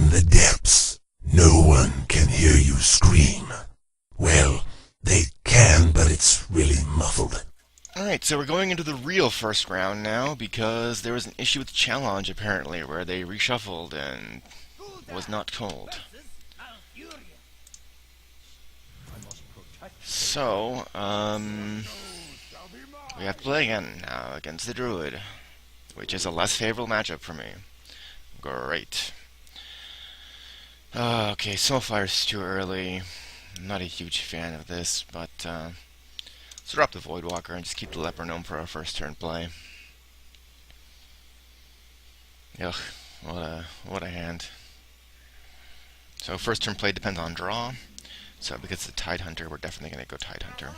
in the depths. No one can hear you scream. Well, they can, but it's really muffled. Alright, so we're going into the real first round now, because there was an issue with the challenge, apparently, where they reshuffled and was not told. So, we have to play again now against the Druid, which is a less favorable matchup for me. Great. Okay, Soulfire's too early. I'm not a huge fan of this, but let's drop the Voidwalker and just keep the Leper Gnome for our first turn play. Ugh, what a hand. So first turn play depends on draw. So because it's a Tidehunter, we're definitely going to go Tidehunter.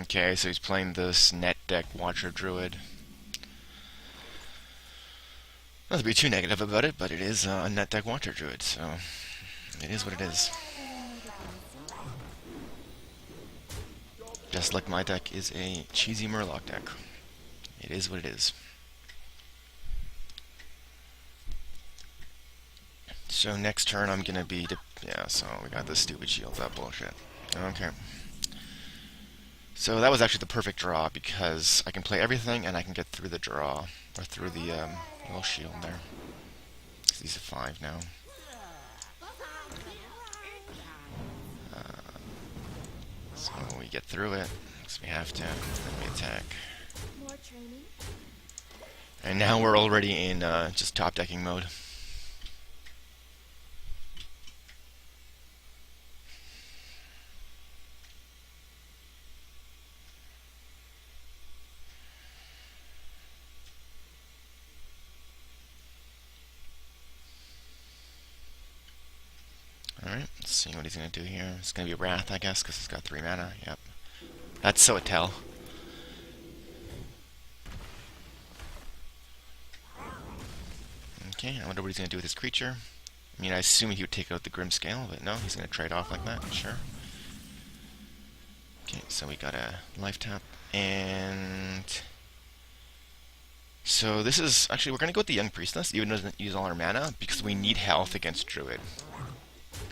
Okay, so he's playing this net deck Watcher Druid. Not to be too negative about it, but it is a net deck Watcher Druid, so it is what it is. Just like my deck is a cheesy Murloc deck. It is what it is. So next turn I'm gonna be yeah, so we got this stupid shield, that bullshit. Okay. So that was actually the perfect draw, because I can play everything and I can get through the draw, or through the little shield there. He's a 5 now. So we get through it, because we have to, then we attack. And now we're already in just top decking mode. Alright, let's see what he's going to do here. It's going to be Wrath, I guess, because he's got 3 mana. Yep. That's so a tell. Okay, I wonder what he's going to do with his creature. I mean, I assume he would take out the Grim Scale, but no, he's going to trade off like that. Sure. Okay, so we got a life tap. And so this is... Actually, we're going to go with the Young Priestess, even though it doesn't use all our mana, because we need health against Druid.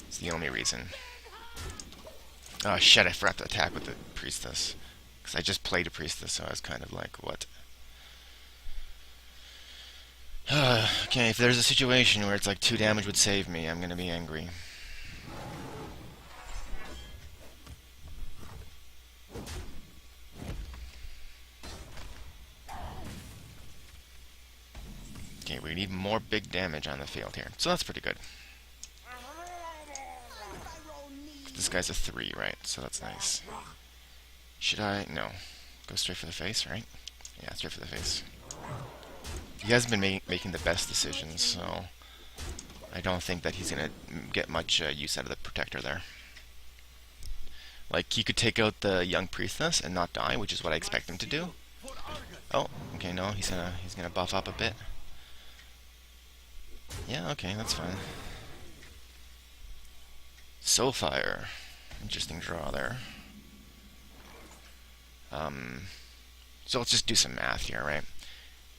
It's the only reason. Oh shit, I forgot to attack with the Priestess. Because I just played a Priestess, so I was kind of like, what? Okay, if there's a situation where it's like 2 damage would save me, I'm gonna be angry. Okay, we need more big damage on the field here. So that's pretty good. This guy's a 3, right? So that's nice. Should I? No. Go straight for the face, right? Yeah, straight for the face. He hasn't been making the best decisions, so I don't think that he's going to get much use out of the Protector there. Like, he could take out the Young Priestess and not die, which is what I expect him to do. Oh, okay, no, he's gonna buff up a bit. Yeah, okay, that's fine. Soulfire. Interesting draw there. So let's just do some math here, right?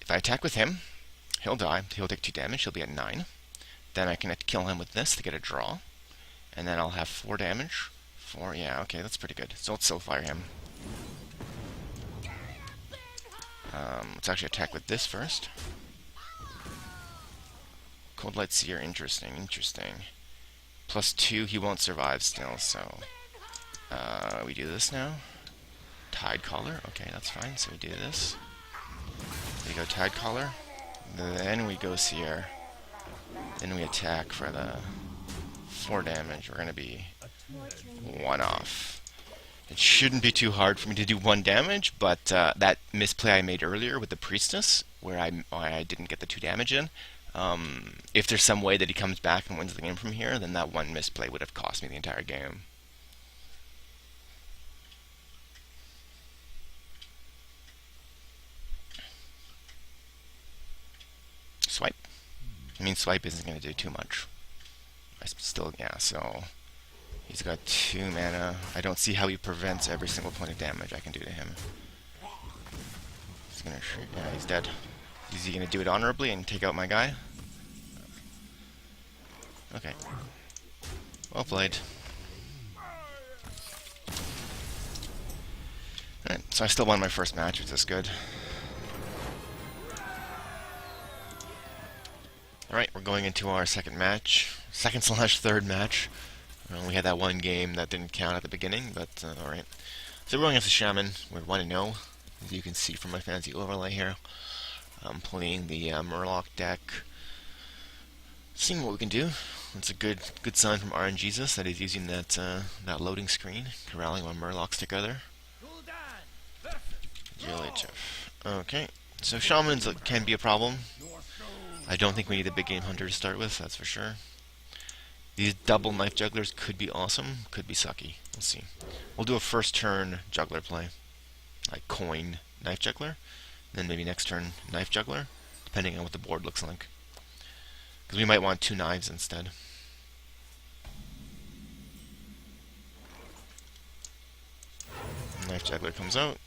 If I attack with him, he'll die. He'll take 2 damage. He'll be at 9. Then I can kill him with this to get a draw. And then I'll have 4 damage. 4, yeah, okay, that's pretty good. So let's Soulfire him. Let's actually attack with this first. Cold Light Seer, interesting. +2, he won't survive still, so we do this now. Tide Collar, okay, that's fine, so we do this. We go Tide Collar, then we go Seer, then we attack for the 4 damage. We're going to be 1 off. It shouldn't be too hard for me to do 1 damage, but that misplay I made earlier with the Priestess, where I didn't get the 2 damage in, if there's some way that he comes back and wins the game from here, then that 1 misplay would have cost me the entire game. Swipe. I mean, swipe isn't going to do too much. still, yeah, so he's got 2 mana. I don't see how he prevents every single point of damage I can do to him. He's gonna shoot. Yeah, he's dead. Is he gonna do it honorably and take out my guy? Okay. Well played. Alright, so I still won my first match, which is good. Alright, we're going into our second match. Second/third match. We had that one game that didn't count at the beginning, but alright. So we're going against the Shaman. We're 1-0, as you can see from my fancy overlay here. I'm playing the Murloc deck. Seeing what we can do. It's a good sign from RNGesus that he's using that loading screen, corralling my Murlocs together. GLHF. Okay, so Shamans can be a problem. I don't think we need a big game hunter to start with, that's for sure. These double knife jugglers could be awesome, could be sucky. We'll see. We'll do a first turn juggler play. Like coin knife juggler. Then maybe next turn knife juggler, depending on what the board looks like. Because we might want 2 knives instead. Knife juggler comes out.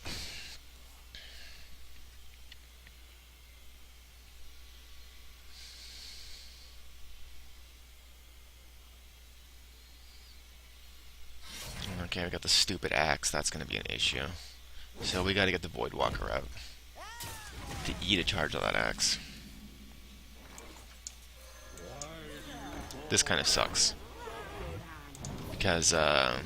Okay, we got the stupid axe. That's going to be an issue. So we got to get the Voidwalker out to eat a charge of that axe. This kind of sucks because I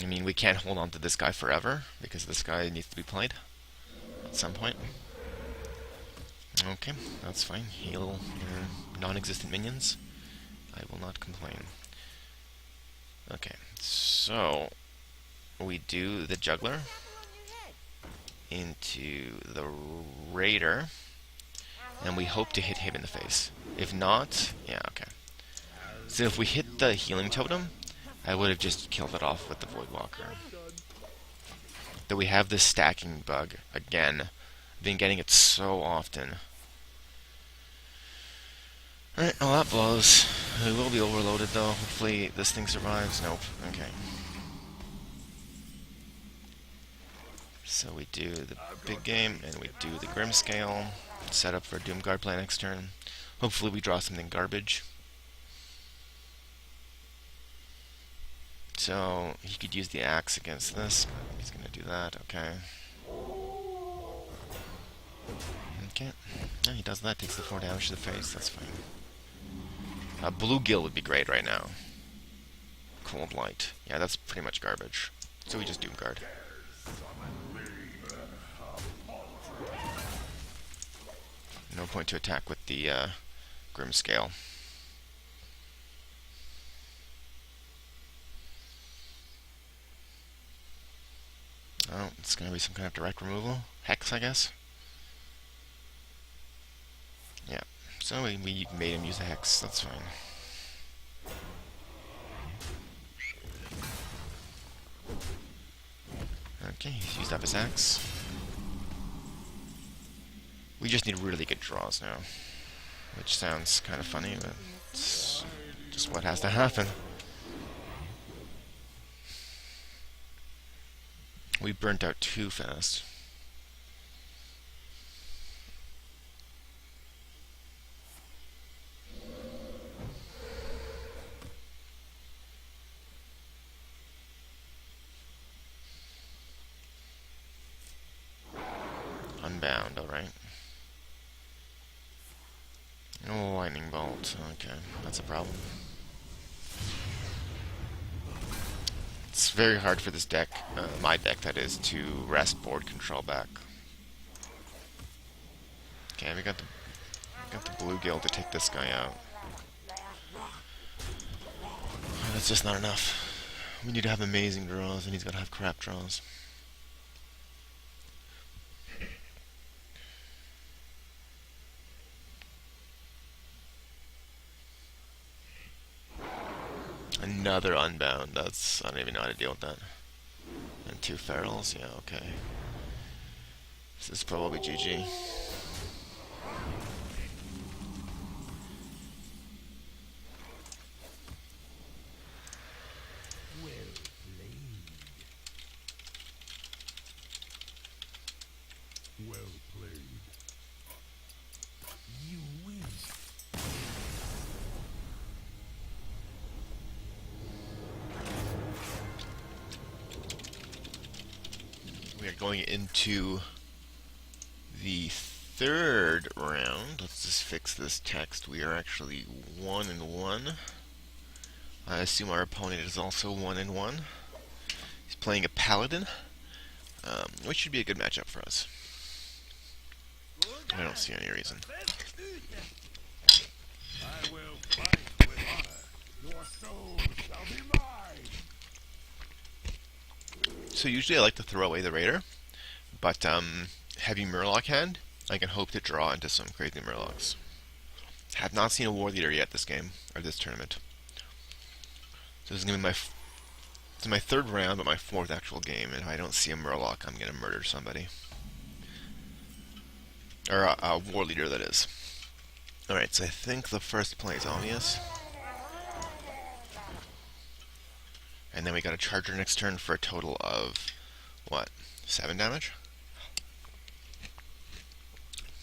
mean, we can't hold on to this guy forever because this guy needs to be played at some point. Okay, that's fine. Heal your non-existent minions. I will not complain. Okay, so we do the Juggler into the Raider, and we hope to hit him in the face. If not, yeah, okay. So if we hit the Healing Totem, I would have just killed it off with the Voidwalker. Though we have this stacking bug again. I've been getting it so often. Alright, well that blows. We will be overloaded though. Hopefully this thing survives. Nope. Okay. So we do the big game, and we do the Grimscale. Set up for Doomguard play next turn. Hopefully we draw something garbage. So he could use the axe against this. He's gonna do that, okay. Okay. Yeah, he does that, takes the 4 damage to the face, that's fine. Bluegill would be great right now. Cold Light. Yeah, that's pretty much garbage. So we just Doomguard. No point to attack with the Grimscale. Oh, it's going to be some kind of direct removal. Hex, I guess. Yeah, so we made him use the Hex. That's fine. Okay, he's used up his axe. We just need really good draws now. Which sounds kind of funny, but it's just what has to happen. We burnt out too fast. Unbound, alright. Oh, lightning bolt. Okay, that's a problem. It's very hard for this deck, my deck that is, to wrest board control back. Okay, we got the Bluegill to take this guy out. That's just not enough. We need to have amazing draws, and he's got to have crap draws. Another Unbound. That's, I don't even know how to deal with that. And 2 Ferals. Yeah, okay. This is probably GG. going into the third round. Let's just fix this text. We are actually 1-1. I assume our opponent is also 1-1. He's playing a paladin, which should be a good matchup for us. I don't see any reason. I will fight with honor. Your soul shall be mine. So usually I like to throw away the Raider, but heavy Murloc hand, I can hope to draw into some crazy Murlocs. Have not seen a War Leader yet this game, or this tournament. So this is going to be my third round, but my fourth actual game, and if I don't see a Murloc, I'm going to murder somebody. Or a War Leader, that is. Alright, so I think the first play is obvious. And then we got a Charger next turn for a total of, what, 7 damage?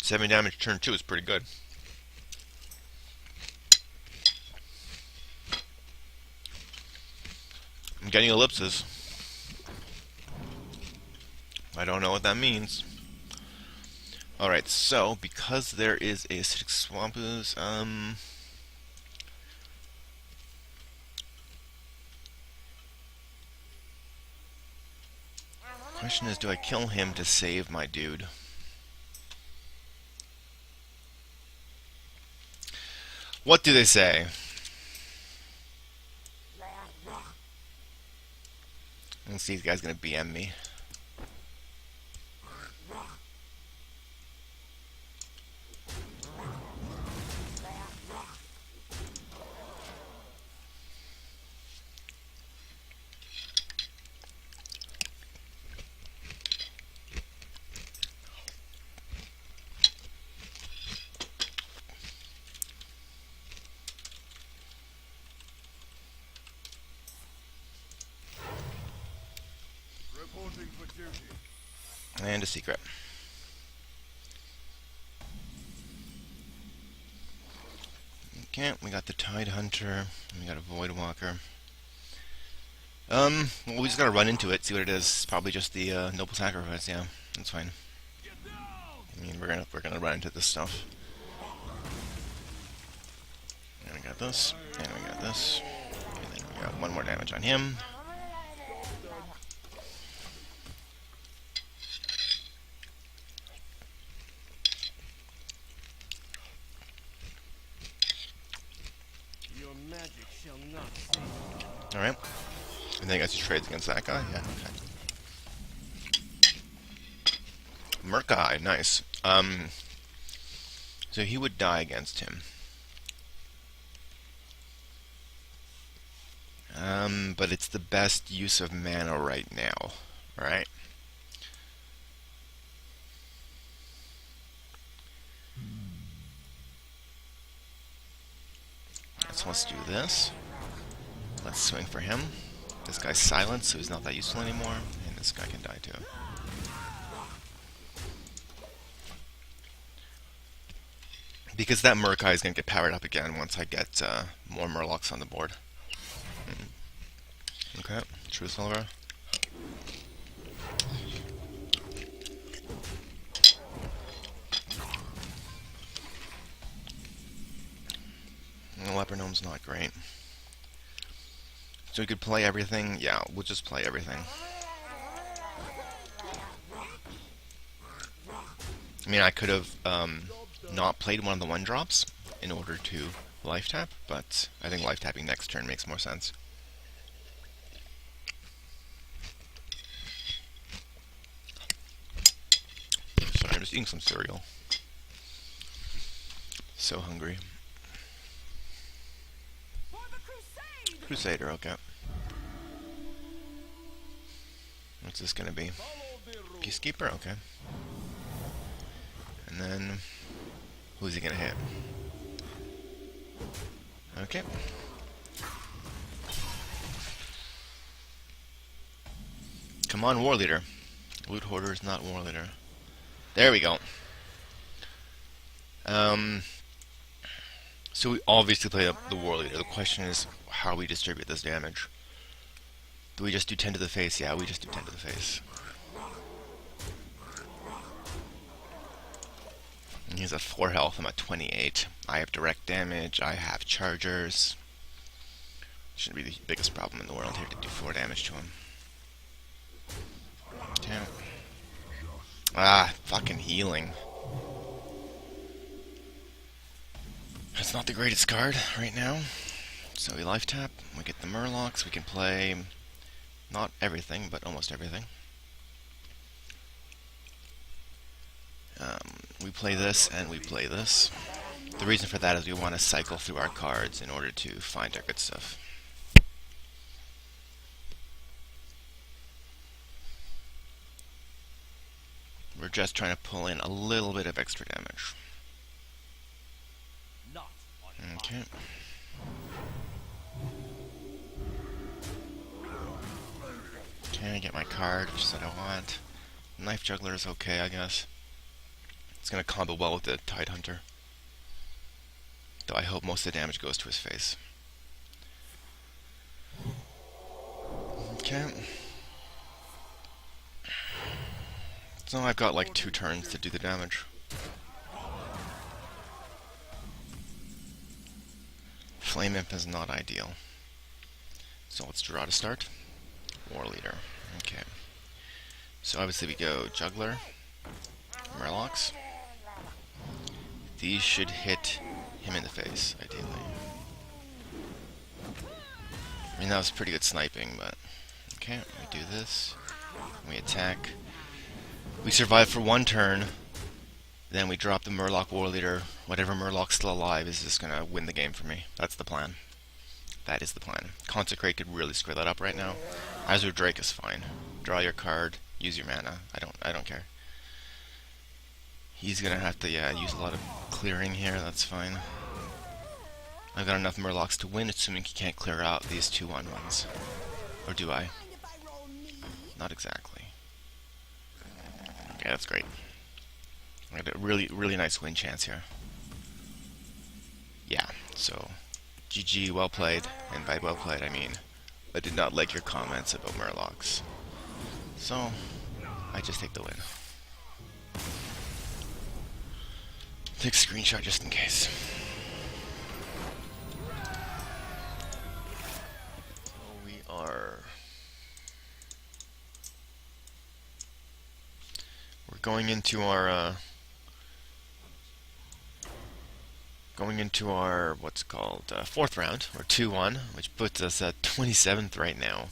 7 damage turn 2 is pretty good. I'm getting ellipses. I don't know what that means. Alright, so because there is a Acidic Swamp Ooze, question is, do I kill him to save my dude? What do they say? Let's see if this guy's gonna BM me. Reporting for duty. And a secret. Okay, we got the Tide Hunter, and we got a Void Walker. Well, we just gotta run into it, see what it is. It's probably just the Noble Sacrifice, yeah. That's fine. I mean, we're gonna run into this stuff. And we got this, and we got this. And then we got 1 more damage on him. Your magic shall not save. Alright. And then I guess he trades against that guy? Yeah, okay. Murkai, nice. So he would die against him. But it's the best use of mana right now, right? So let's do this. Let's swing for him. This guy's silent, so he's not that useful anymore. And this guy can die too. Because that Murkai is going to get powered up again once I get more Murlocs on the board. Okay, True Silver. The Leper Gnome's not great. So we could play everything? Yeah, we'll just play everything. I mean, I could have not played one of the 1-drops in order to life tap, but I think life tapping next turn makes more sense. Sorry, I'm just eating some cereal. So hungry. Crusader, okay. What's this gonna be? Peacekeeper, okay. And then, who's he gonna hit? Okay. Come on, War Leader. Loot Hoarder is not War Leader. There we go. So we obviously play up the War Leader. The question is how we distribute this damage. Do we just do 10 to the face? Yeah, we just do 10 to the face. He's at 4 health, I'm at 28. I have direct damage, I have chargers. Shouldn't be the biggest problem in the world here to do 4 damage to him. Okay. Ah, fucking healing. It's not the greatest card right now. So we life tap, we get the Murlocs, we can play not everything, but almost everything. We play this and we play this. The reason for that is we want to cycle through our cards in order to find our good stuff. We're just trying to pull in a little bit of extra damage. Okay. Okay, get my card, which is what I want. Knife Juggler is okay, I guess. It's gonna combo well with the Tide Hunter. Though I hope most of the damage goes to his face. Okay. So I've got like 2 turns to do the damage. Flame Imp is not ideal. So let's draw to start. War Leader. Okay. So obviously we go Juggler, Murlocs. These should hit him in the face, ideally. I mean, that was pretty good sniping, but... Okay, we do this. We attack. We survive for 1 turn. Then we drop the Murloc War Leader. Whatever Murloc's still alive is just gonna win the game for me. That's the plan. That is the plan. Consecrate could really screw that up right now. Azure Drake is fine. Draw your card, use your mana. I don't care. He's gonna have to use a lot of clearing here, that's fine. I've got enough Murlocs to win, assuming he can't clear out these 2 1/1s. Or do I? Not exactly. Okay, that's great. I got a really nice win chance here. Yeah, so GG, well played, and by well played I mean I did not like your comments about Murlocs. So, I just take the win. Take a screenshot just in case. We're going into our what's called 4th round, or 2-1, which puts us at 27th right now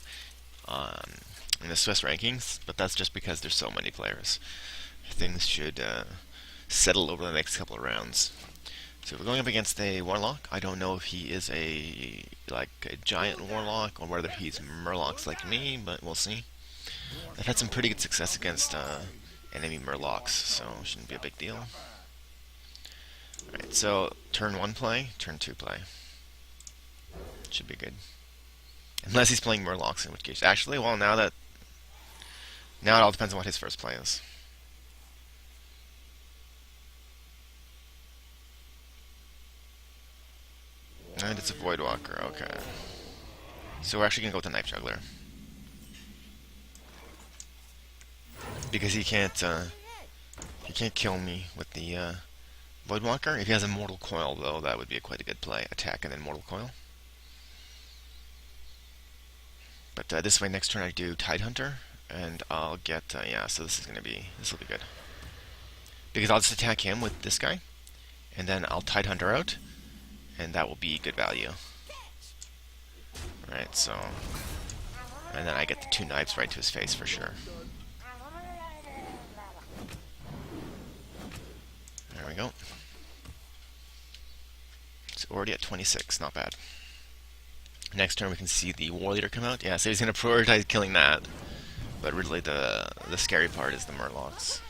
in the Swiss rankings. But that's just because there's so many players. Things should settle over the next couple of rounds. So we're going up against a Warlock. I don't know if he is a giant Warlock or whether he's Murlocs like me, but we'll see. I've had some pretty good success against enemy Murlocs, so shouldn't be a big deal. Alright, so turn 1 play, turn 2 play. Should be good. Unless he's playing Murlocs, in which case. Actually, well, now it all depends on what his first play is. And it's a Voidwalker, okay. So we're actually gonna go with the Knife Juggler. Because he can't kill me with the Voidwalker. If he has a Mortal Coil, though, that would be quite a good play. Attack and then Mortal Coil. But this way, next turn I do Tide Hunter, and I'll get, so this will be good. Because I'll just attack him with this guy, and then I'll Tide Hunter out, and that will be good value. Right, so, and then I get the 2 knives right to his face for sure. There we go. It's already at 26, not bad. Next turn we can see the War Leader come out. Yeah, so he's going to prioritize killing that. But really the scary part is the Murlocs.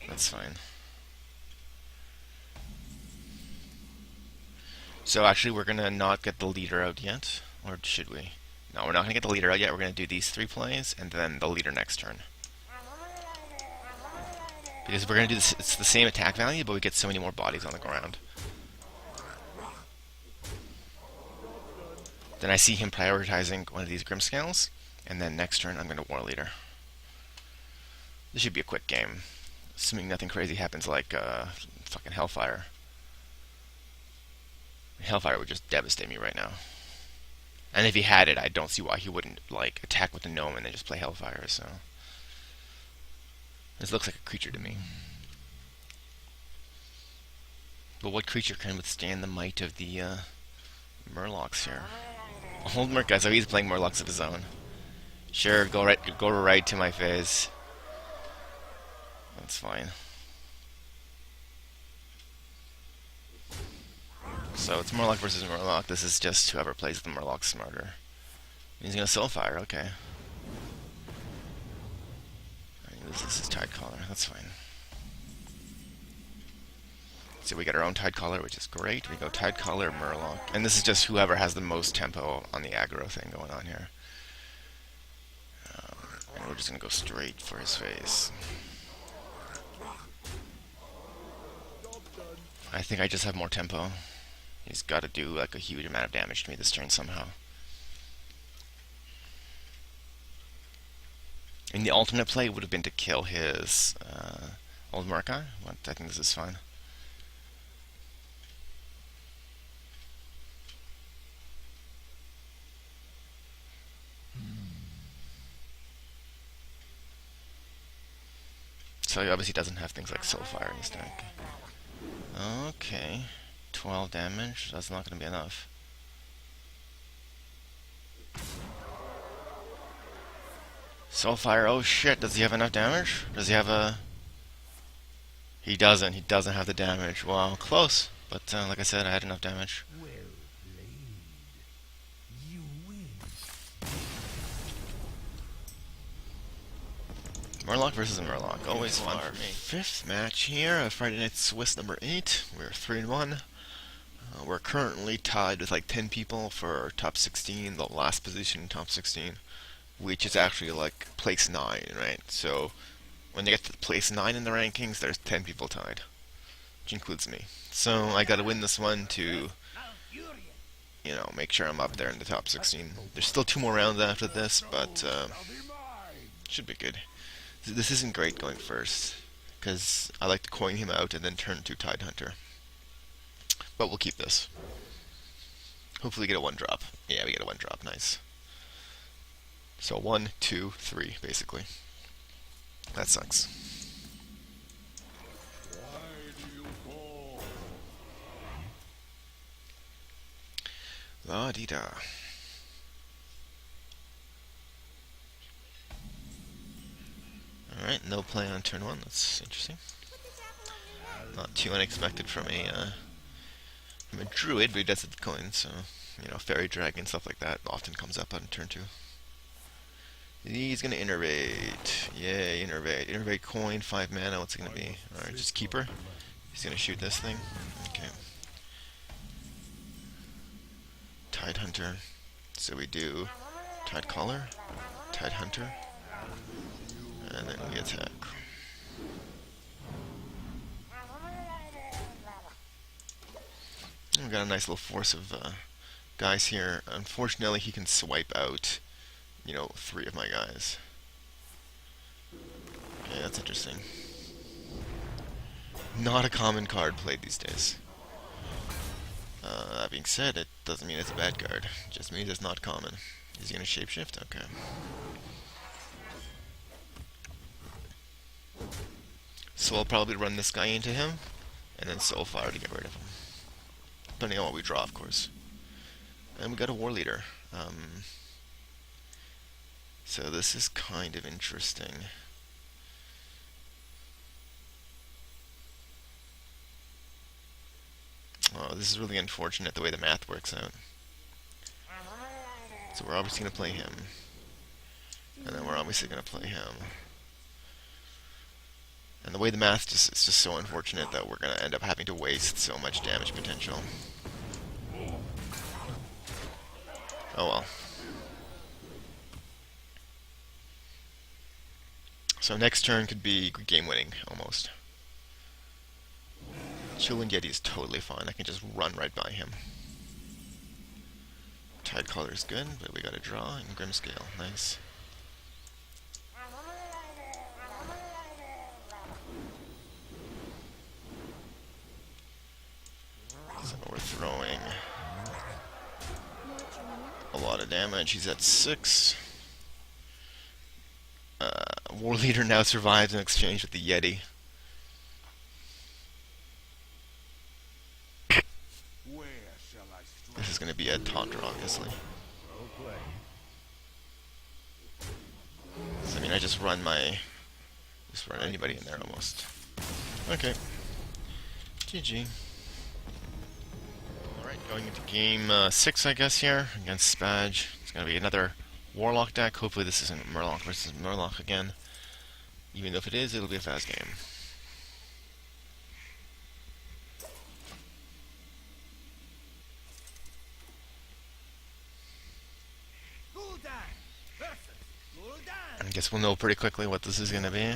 That's fine. So actually we're going to not get the leader out yet. Or should we? No, we're not going to get the leader out yet. We're going to do these 3 plays and then the leader next turn. Because we're going to do this, it's the same attack value, but we get so many more bodies on the ground. Then I see him prioritizing one of these Grimscales, and then next turn I'm going to War Leader. This should be a quick game, assuming nothing crazy happens like fucking Hellfire. Hellfire would just devastate me right now. And if he had it, I don't see why he wouldn't like attack with the gnome and then just play Hellfire. So this looks like a creature to me. But what creature can withstand the might of the Murlocs here? Old Merc, so he's playing Murlocs of his own. Sure, go right to my face. That's fine. So it's Murloc versus Murloc. This is just whoever plays the Murloc smarter. He's gonna Soulfire, okay. This is Tide Collar, that's fine. So we get our own Tide Collar, which is great. We go Tide Collar, Murloc. And this is just whoever has the most tempo on the aggro thing going on here. And we're just gonna go straight for his face. I think I just have more tempo. He's got to do like a huge amount of damage to me this turn somehow. And the alternate play would have been to kill his old Murkai. I think this is fine. So he obviously doesn't have things like Soulfire in his deck. Okay. 12 damage. That's not going to be enough. Soulfire. Oh shit. Does he have enough damage? Does he have a... He doesn't. He doesn't have the damage. Wow. Close. But like I said, I had enough damage. Well played. You win. Murloc versus Murloc. Always fun for me. Fifth match here. Friday Night Swiss number 8. We're 3-1. We're currently tied with like 10 people for top 16, the last position in top 16, which is actually like place 9, right? So when you get to place 9 in the rankings, there's 10 people tied, which includes me. So I gotta win this one to, you know, make sure I'm up there in the top 16. There's still 2 more rounds after this, but should be good. This isn't great going first, because I like to coin him out and then turn to Tide Hunter. But we'll keep this. Hopefully get a 1-drop. Yeah, we get a 1-drop. Nice. So 1, 2, 3, basically. That sucks. Why do you call? La-dee-da. Alright, no play on turn 1. That's interesting. Not too unexpected from a druid, but he does have the coin, so, you know, fairy dragon, stuff like that often comes up on turn 2. He's gonna innervate. Yay, innervate. Innervate coin, 5 mana, what's it gonna be? Alright, just keeper. He's gonna shoot this thing. Okay. Tide Hunter. So we do Tide Collar, Tide Hunter, and then we attack. We've got a nice little force of guys here. Unfortunately, he can swipe out, you know, 3 of my guys. Okay, that's interesting. Not a common card played these days. That being said, it doesn't mean it's a bad card. It just means it's not common. Is he gonna shapeshift? Okay. So I'll probably run this guy into him, and then Soulfire to get rid of him. Depending on what we draw, of course. And we got a War Leader. So this is kind of interesting. Oh, this is really unfortunate the way the math works out. So we're obviously going to play him. And then we're obviously going to play him. And the way the math is just so unfortunate that we're going to end up having to waste so much damage potential. Oh well. So next turn could be game winning, almost. Chillin' Yeti is totally fine. I can just run right by him. Tide Collar is good, but we got a draw, and Grimscale. Nice. a lot of damage. He's at 6. War Leader now survives in exchange with the Yeti. Where shall I strike? This is going to be a taunter, obviously. Well played. So, I mean, I just run anybody in there almost. Okay. GG. Alright, going into game 6, I guess, here, against Spaj. It's going to be another Warlock deck. Hopefully this isn't Murloc versus Murloc again. Even though if it is, it'll be a fast game. I guess we'll know pretty quickly what this is going to be.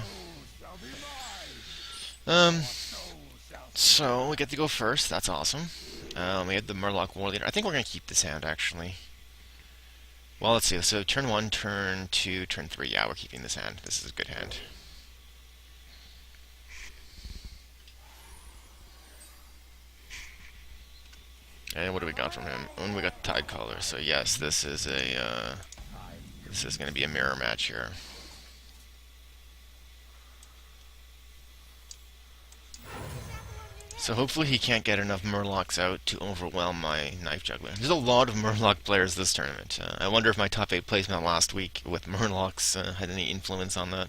So we get to go first. That's awesome. We have the Murloc War Leader. I think we're going to keep this hand, actually. Well, let's see. So turn 1, turn 2, turn 3. Yeah, we're keeping this hand. This is a good hand. And what do we got from him? And we got Tide Caller. So yes, this is a this is going to be a mirror match here. So hopefully he can't get enough Murlocs out to overwhelm my Knife Juggler. There's a lot of Murloc players this tournament. I wonder if my top 8 placement last week with Murlocs had any influence on that.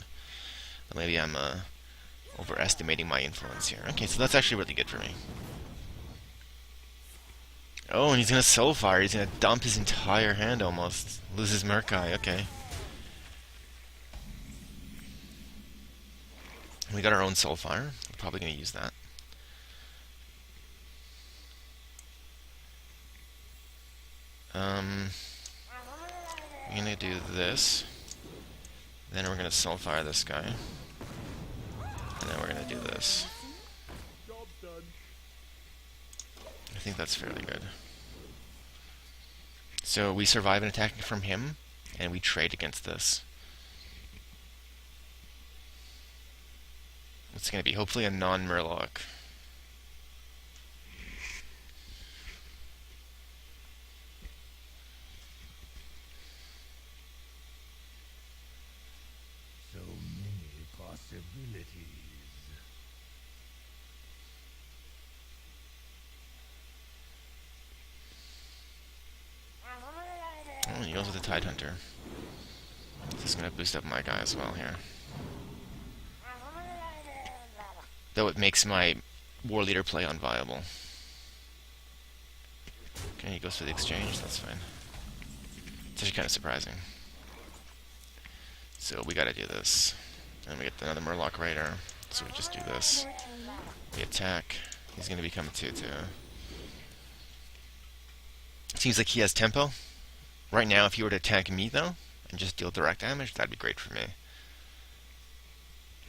Or maybe I'm overestimating my influence here. Okay, so that's actually really good for me. Oh, and he's going to Soulfire. He's going to dump his entire hand almost. Lose his Murkai, okay. We got our own Soulfire. We're probably going to use that. We're going to do this. Then we're going to Soulfire this guy. And then we're going to do this. I think that's fairly good. So we survive an attack from him, and we trade against this. It's going to be hopefully a non-Murloc. So many possibilities. Oh, he goes with the Tide Hunter. This is going to boost up my guy as well here. Though it makes my War Leader play unviable. Okay, he goes for the exchange, that's fine. It's actually kind of surprising. So we gotta do this. And we get another Murloc Raider. So we just do this. We attack. He's gonna become a 2-2. Seems like he has tempo. Right now, if he were to attack me, though, and just deal direct damage, that'd be great for me.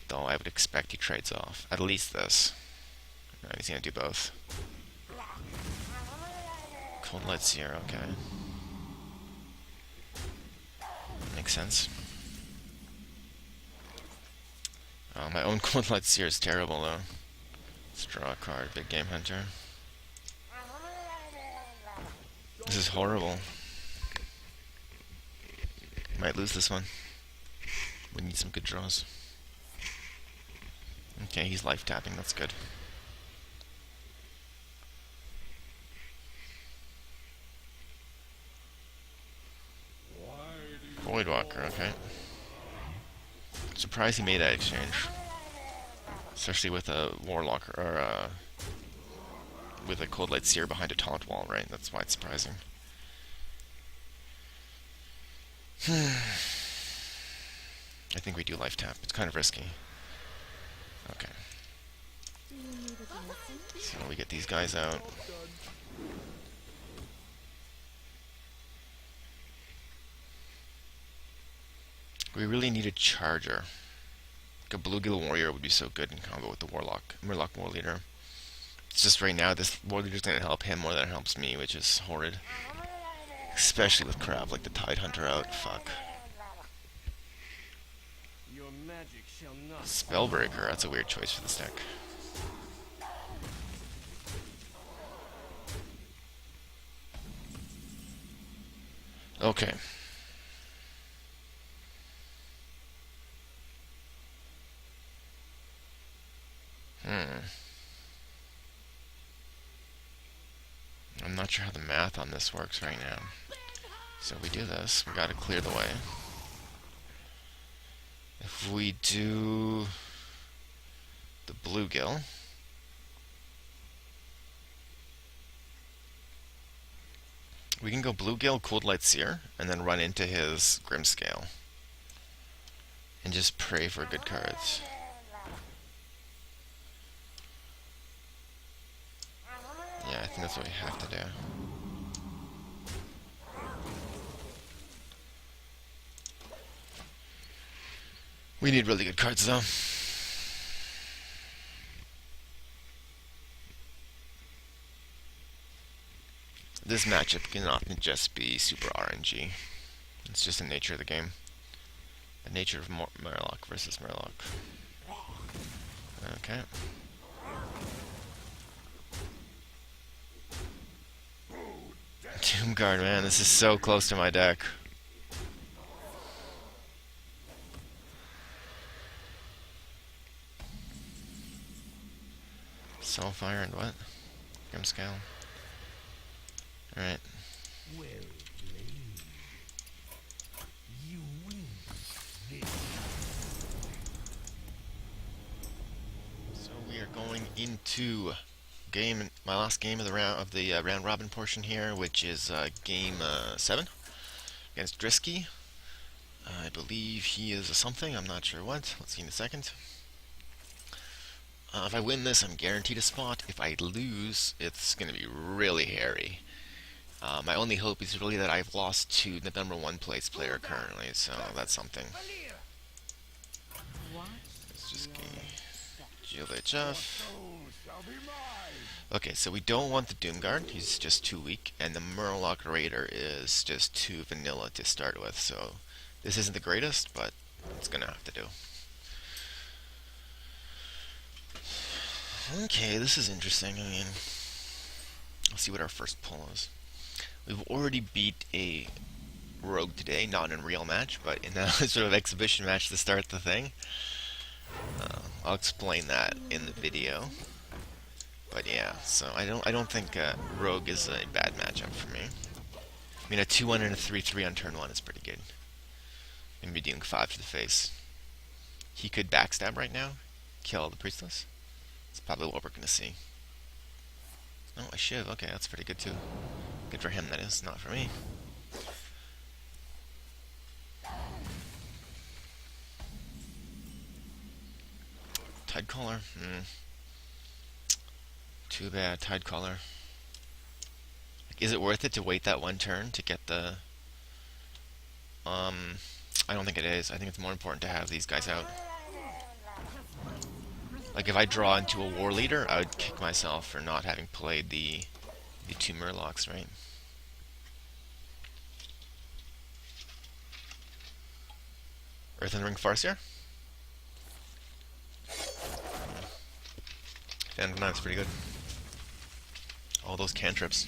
Though I would expect he trades off. At least this. Alright, he's gonna do both. Cold Light Seer, okay. Makes sense. Oh, my own Cold Light Seer is terrible, though. Let's draw a card. Big Game Hunter. This is horrible. Might lose this one. We need some good draws. Okay, he's life tapping, that's good. Voidwalker, okay. Surprised he made that exchange. Especially with a Warlock, or with a Cold Light Seer behind a taunt wall, right? That's why it's surprising. I think we do life tap. It's kind of risky. Okay. So we get these guys out. We really need a charger. Like a Bluegill Warrior would be so good in combo with the Murloc War Leader. It's just right now this War Leader's gonna help him more than it helps me, which is horrid. Especially with crap like the Tide Hunter out. Fuck. Spellbreaker, that's a weird choice for this deck. Okay. I'm not sure how the math on this works right now. So we do this. We gotta clear the way. If we do the bluegill, we can go bluegill, cold light seer, and then run into his grimscale. And just pray for good cards. Yeah, I think that's what we have to do. We need really good cards, though. This matchup cannot just be super RNG. It's just the nature of the game. The nature of Murloc versus Murloc. Okay. Doomguard, man, this is so close to my deck. Soulfire and what? Grimscale. Alright. Well played. You win this. So we are going into my last game of the round robin portion here, which is game 7 against Drisky. I believe he is a something. I'm not sure what. Let's see in a second. If I win this, I'm guaranteed a spot. If I lose, it's going to be really hairy. My only hope is really that I've lost to the #1 place player currently, so that's something. Let's just GLHF. Okay, so we don't want the Doomguard. He's just too weak, and the Murloc Raider is just too vanilla to start with, so this isn't the greatest, but it's going to have to do. Okay, this is interesting. I mean, let's see what our first pull is. We've already beat a rogue today, not in a real match, but in a sort of exhibition match to start the thing. I'll explain that in the video. But yeah, so I don't think rogue is a bad matchup for me. I mean, a 2-1 and a 3-3 on turn 1 is pretty good. I'm gonna be dealing 5 to the face. He could backstab right now, kill the priestess. That's probably what we're gonna see. Oh, a shiv. Okay, that's pretty good too. Good for him, that is. Not for me. Tidecaller. Too bad. Tidecaller. Is it worth it to wait that one turn to get the... I don't think it is. I think it's more important to have these guys out. Like, if I draw into a war leader, I would kick myself for not having played the 2 Murlocs, right? Earthen Ring Farseer? And that's pretty good. All those cantrips.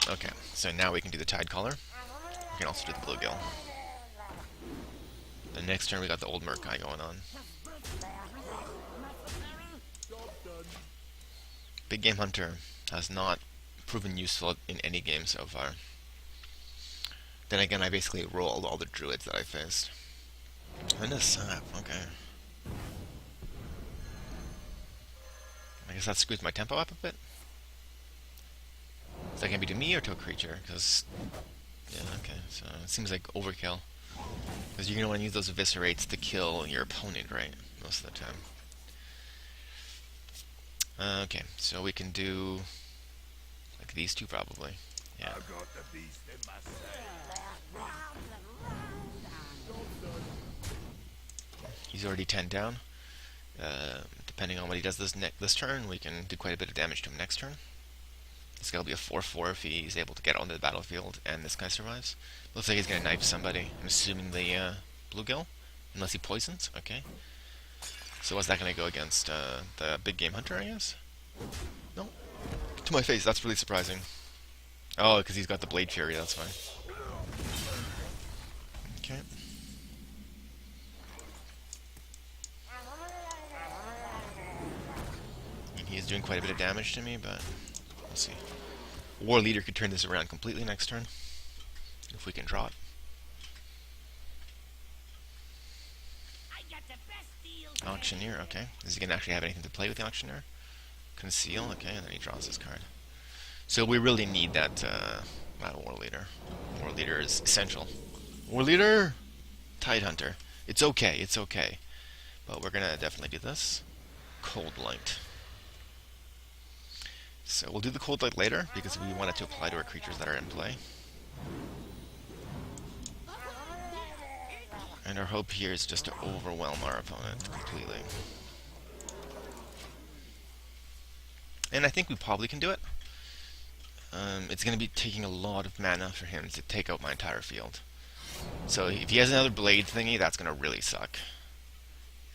Okay, so now we can do the Tidecaller. We can also do the Bluegill. The next turn we got the old Merc guy going on. Big Game Hunter has not proven useful in any game so far. Then again, I basically rolled all the druids that I faced. And a sap, okay. I guess that screws my tempo up a bit. Is that gonna be to me or to a creature? Because, yeah, okay, so it seems like overkill. Because you're gonna want to use those eviscerates to kill your opponent, right? Most of the time. Okay, so we can do like these two probably. Yeah. I got the beast in my sack. He's already 10 down. Depending on what he does this turn, we can do quite a bit of damage to him next turn. This guy will be a 4/4 if he's able to get onto the battlefield and this guy survives. Looks like he's gonna knife somebody. I'm assuming the bluegill, unless he poisons. Okay. So what's that gonna go against? The Big Game Hunter, I guess? No. To my face, that's really surprising. Oh, because he's got the Blade Fury, that's fine. Okay. And he is doing quite a bit of damage to me, but we'll see. War Leader could turn this around completely next turn, if we can draw it. Auctioneer, okay. Is he going to actually have anything to play with the Auctioneer? Conceal, okay, and then he draws his card. So we really need that, War Leader. War Leader is essential. War Leader! Tidehunter. It's okay, it's okay. But we're going to definitely do this. Cold Light. So we'll do the Cold Light later, because we want it to apply to our creatures that are in play. And our hope here is just to overwhelm our opponent completely. And I think we probably can do it. It's going to be taking a lot of mana for him to take out my entire field. So if he has another blade thingy, that's going to really suck.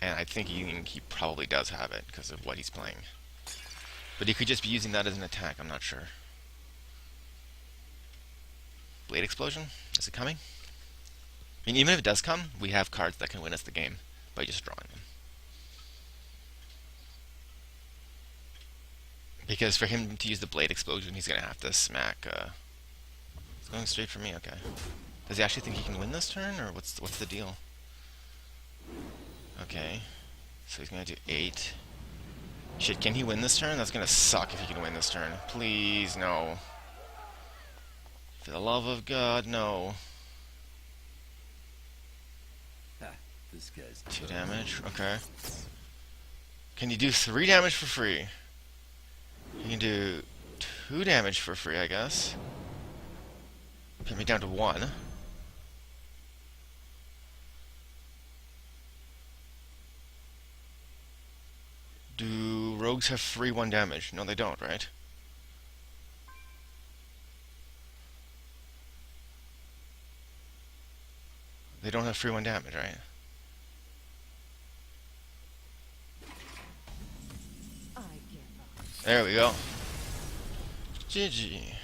And I think he probably does have it because of what he's playing. But he could just be using that as an attack, I'm not sure. Blade Explosion? Is it coming? I mean, even if it does come, we have cards that can win us the game by just drawing them. Because for him to use the Blade Explosion, he's going to have to smack... It's going straight for me, okay. Does he actually think he can win this turn, or what's the deal? Okay. So he's going to do 8. Shit, can he win this turn? That's going to suck if he can win this turn. Please, no. For the love of God, no. This guy's 2 damage, okay. Can you do 3 damage for free? You can do 2 damage for free, I guess. Put me down to 1. Do rogues have free 1 damage? No, they don't, right? They don't have free 1 damage, right? There we go. GG.